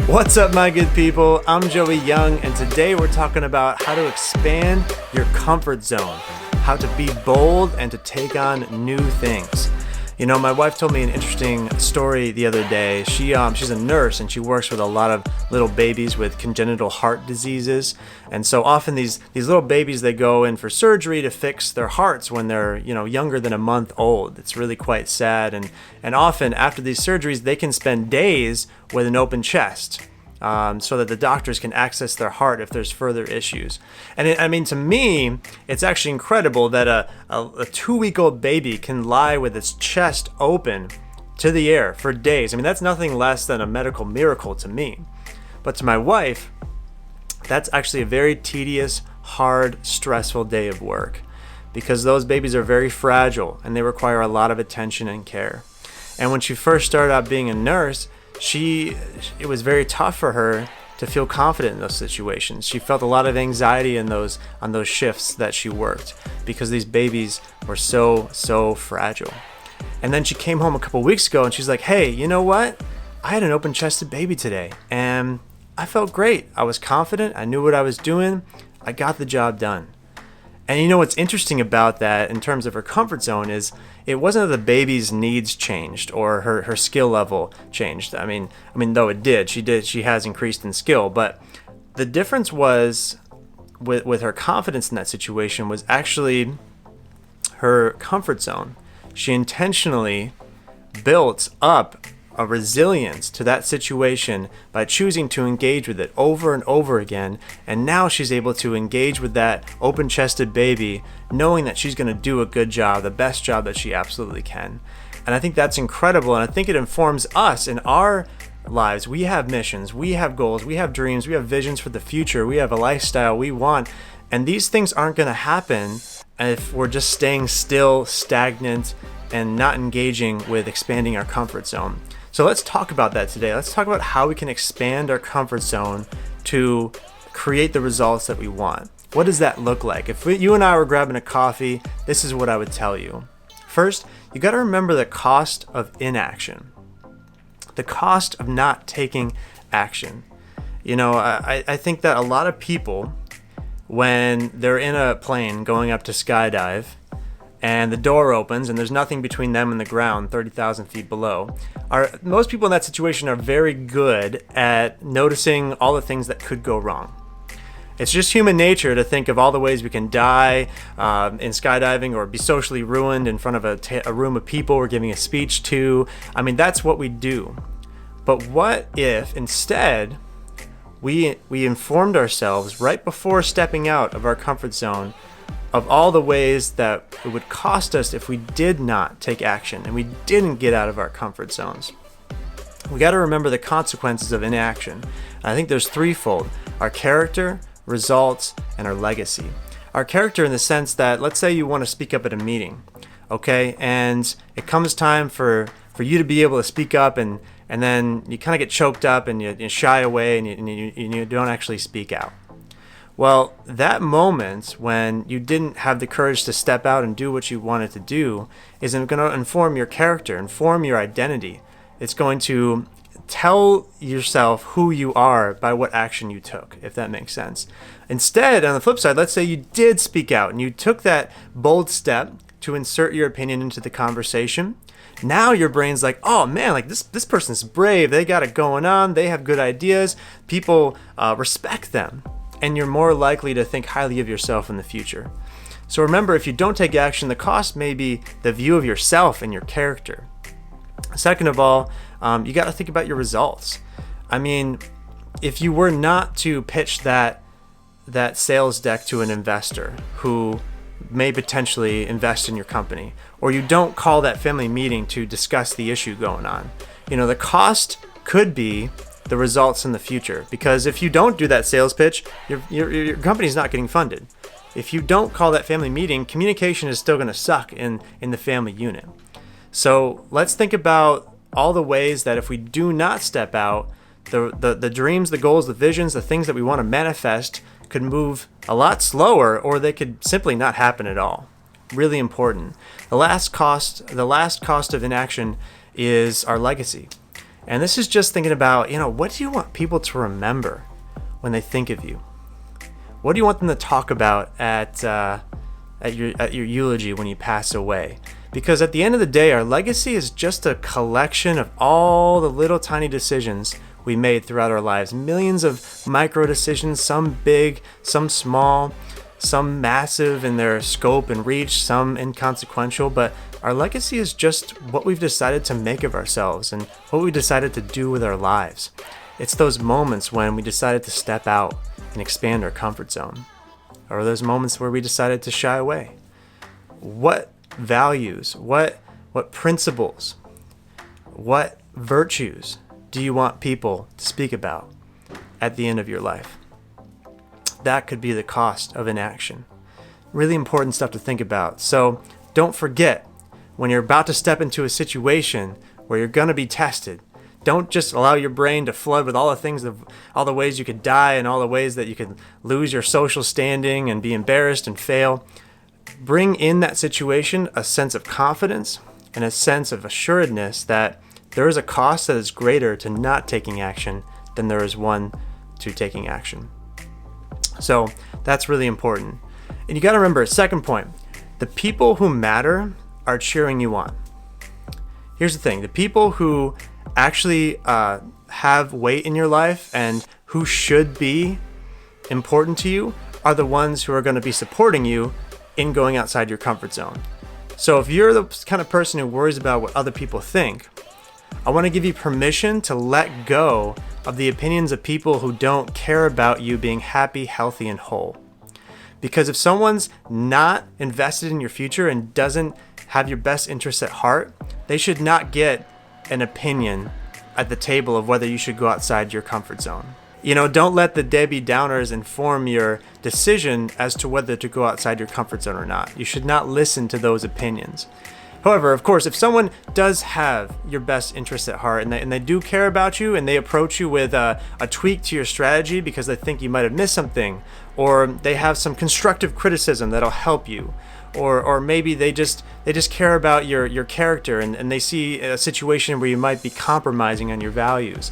What's up, my good people? I'm Joey Young, and today we're talking about how to expand your comfort zone, how to be bold and to take on new things. You know, my wife told me an interesting story the other day. She's a nurse and she works with a lot of little babies with congenital heart diseases. And so often these little babies, they go in for surgery to fix their hearts when they're, younger than a month old. It's really quite sad. And often after these surgeries, they can spend days with an open chest. So that the doctors can access their heart if there's further issues. And to me, it's actually incredible that a 2-week-old baby can lie with its chest open to the air for days. I mean, that's nothing less than a medical miracle to me. But to my wife, that's actually a very tedious, hard, stressful day of work because those babies are very fragile and they require a lot of attention and care. And when she first started out being a nurse, it was very tough for her to feel confident in those situations. She felt a lot of anxiety on those shifts that she worked because these babies were so fragile. And then she came home a couple weeks ago and she's like, hey, you know what? I had an open-chested baby today and I felt great. I was confident. I knew what I was doing. I got the job done. And you know what's interesting about that in terms of her comfort zone is it wasn't that the baby's needs changed or her skill level changed. I mean, though it did. She has increased in skill. But the difference was with her confidence in that situation was actually her comfort zone. She intentionally built up a resilience to that situation by choosing to engage with it over and over again. And now she's able to engage with that open-chested baby, knowing that she's going to do a good job, the best job that she absolutely can. And I think that's incredible. And I think it informs us in our lives. We have missions, we have goals, we have dreams, we have visions for the future, we have a lifestyle we want. And these things aren't going to happen if we're just staying still, stagnant, and not engaging with expanding our comfort zone. So let's talk about that today. Let's talk about how we can expand our comfort zone to create the results that we want. What does that look like? If you and I were grabbing a coffee, this is what I would tell you. First, you got to remember the cost of inaction, the cost of not taking action. You know, I think that a lot of people, when they're in a plane going up to skydive, and the door opens and there's nothing between them and the ground 30,000 feet below. Most people in that situation are very good at noticing all the things that could go wrong. It's just human nature to think of all the ways we can die in skydiving or be socially ruined in front of a room of people we're giving a speech to. I mean, that's what we do. But what if instead we informed ourselves right before stepping out of our comfort zone of all the ways that it would cost us if we did not take action and we didn't get out of our comfort zones? We got to remember the consequences of inaction. And I think there's threefold: our character, results, and our legacy. Our character in the sense that, let's say you want to speak up at a meeting, okay? And it comes time for you to be able to speak up and then you kind of get choked up and you shy away and you don't actually speak out. Well, that moment when you didn't have the courage to step out and do what you wanted to do is going to inform your character, inform your identity. It's going to tell yourself who you are by what action you took, if that makes sense. Instead, on the flip side, let's say you did speak out and you took that bold step to insert your opinion into the conversation. Now your brain's like, oh man, like this person's brave. They got it going on. They have good ideas. People respect them. And you're more likely to think highly of yourself in the future. So remember, if you don't take action, the cost may be the view of yourself and your character. Second of all, you got to think about your results. I mean, if you were not to pitch that sales deck to an investor who may potentially invest in your company, or you don't call that family meeting to discuss the issue going on, the cost could be the results in the future. Because if you don't do that sales pitch, your company's not getting funded. If you don't call that family meeting, communication is still going to suck in the family unit. So let's think about all the ways that if we do not step out, the dreams, the goals, the visions, the things that we want to manifest could move a lot slower, or they could simply not happen at all. Really important. The last cost of inaction is our legacy. And this is just thinking about, what do you want people to remember when they think of you? What do you want them to talk about at your eulogy when you pass away? Because at the end of the day, our legacy is just a collection of all the little tiny decisions we made throughout our lives. Millions of micro decisions, some big, some small, some massive in their scope and reach, some inconsequential, but our legacy is just what we've decided to make of ourselves and what we decided to do with our lives. It's those moments when we decided to step out and expand our comfort zone, or those moments where we decided to shy away. What values, what principles, what virtues do you want people to speak about at the end of your life? That could be the cost of inaction. Really important stuff to think about. So don't forget, when you're about to step into a situation where you're going to be tested, don't just allow your brain to flood with all the things, all the ways you could die and all the ways that you could lose your social standing and be embarrassed and fail. Bring in that situation a sense of confidence and a sense of assuredness that there is a cost that is greater to not taking action than there is one to taking action. So that's really important. And you got to remember, second point, the people who matter are cheering you on. Here's the thing, the people who actually have weight in your life and who should be important to you are the ones who are going to be supporting you in going outside your comfort zone. So if you're the kind of person who worries about what other people think, I want to give you permission to let go of the opinions of people who don't care about you being happy, healthy, and whole. Because if someone's not invested in your future and doesn't have your best interests at heart, they should not get an opinion at the table of whether you should go outside your comfort zone. Don't let the Debbie Downers inform your decision as to whether to go outside your comfort zone or not. You should not listen to those opinions. However, of course, if someone does have your best interests at heart and they do care about you and they approach you with a tweak to your strategy because they think you might have missed something, or they have some constructive criticism that'll help you, or maybe they just care about your character and they see a situation where you might be compromising on your values,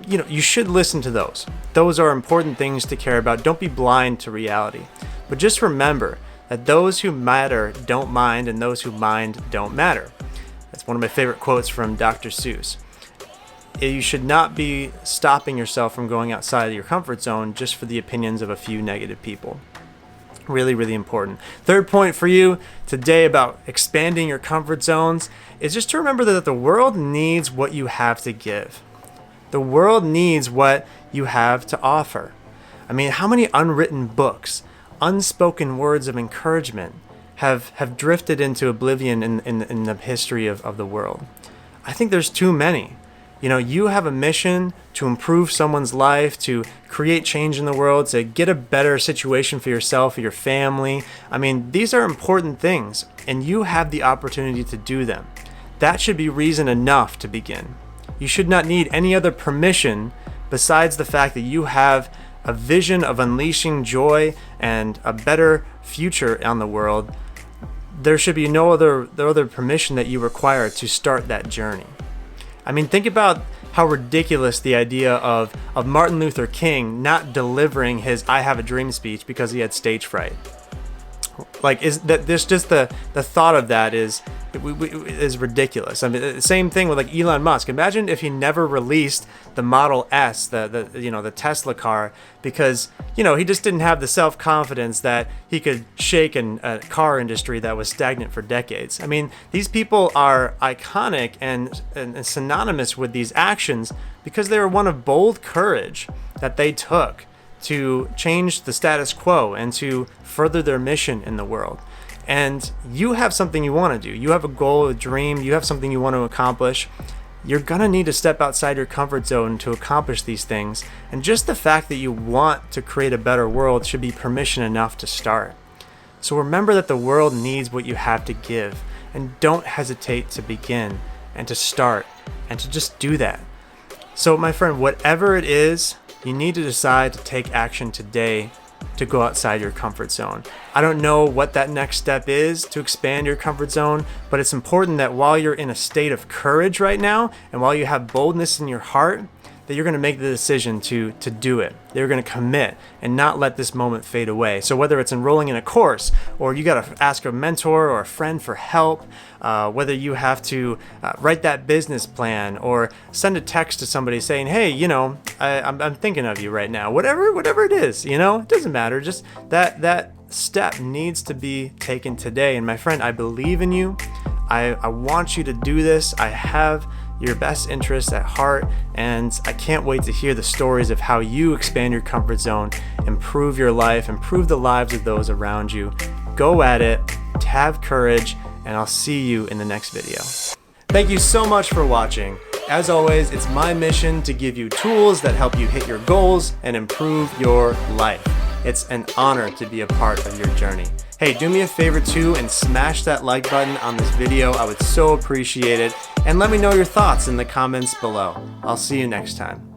you should listen to those. Those are important things to care about. Don't be blind to reality. But just remember that those who matter don't mind, and those who mind don't matter. That's one of my favorite quotes from Dr. Seuss. You should not be stopping yourself from going outside of your comfort zone just for the opinions of a few negative people. Really, really important. Third point for you today about expanding your comfort zones is just to remember that the world needs what you have to give. The world needs what you have to offer. I mean, how many unwritten books, unspoken words of encouragement have drifted into oblivion in the history of the world? I think there's too many. You have a mission to improve someone's life, to create change in the world, to get a better situation for yourself or your family. I mean, these are important things, and you have the opportunity to do them. That should be reason enough to begin. You should not need any other permission besides the fact that you have a vision of unleashing joy and a better future on the world. There should be no other permission that you require to start that journey. I mean, think about how ridiculous the idea of Martin Luther King not delivering his "I have a dream" speech because he had stage fright. Like, is that this just the thought of that is ridiculous. I mean, the same thing with like Elon Musk. Imagine if he never released the Model S, the Tesla car, because he just didn't have the self-confidence that he could shake a car industry that was stagnant for decades. I mean, these people are iconic and synonymous with these actions because they were one of bold courage that they took to change the status quo and to further their mission in the world. And you have something you want to do. You have a goal, a dream, you have something you want to accomplish. You're going to need to step outside your comfort zone to accomplish these things. And just the fact that you want to create a better world should be permission enough to start. So remember that the world needs what you have to give. And don't hesitate to begin and to start and to just do that. So my friend, whatever it is, you need to decide to take action today to go outside your comfort zone. I don't know what that next step is to expand your comfort zone, but it's important that while you're in a state of courage right now, and while you have boldness in your heart, that you're going to make the decision to do it. That you're going to commit and not let this moment fade away. So whether it's enrolling in a course, or you got to ask a mentor or a friend for help, whether you have to write that business plan or send a text to somebody saying, hey, I'm thinking of you right now. Whatever it is, it doesn't matter. Just that step needs to be taken today. And my friend, I believe in you. I want you to do this. I have your best interests at heart, and I can't wait to hear the stories of how you expand your comfort zone, improve your life, improve the lives of those around you. Go at it, have courage, and I'll see you in the next video. Thank you so much for watching. As always, it's my mission to give you tools that help you hit your goals and improve your life. It's an honor to be a part of your journey. Hey, do me a favor too and smash that like button on this video. I would so appreciate it. And let me know your thoughts in the comments below. I'll see you next time.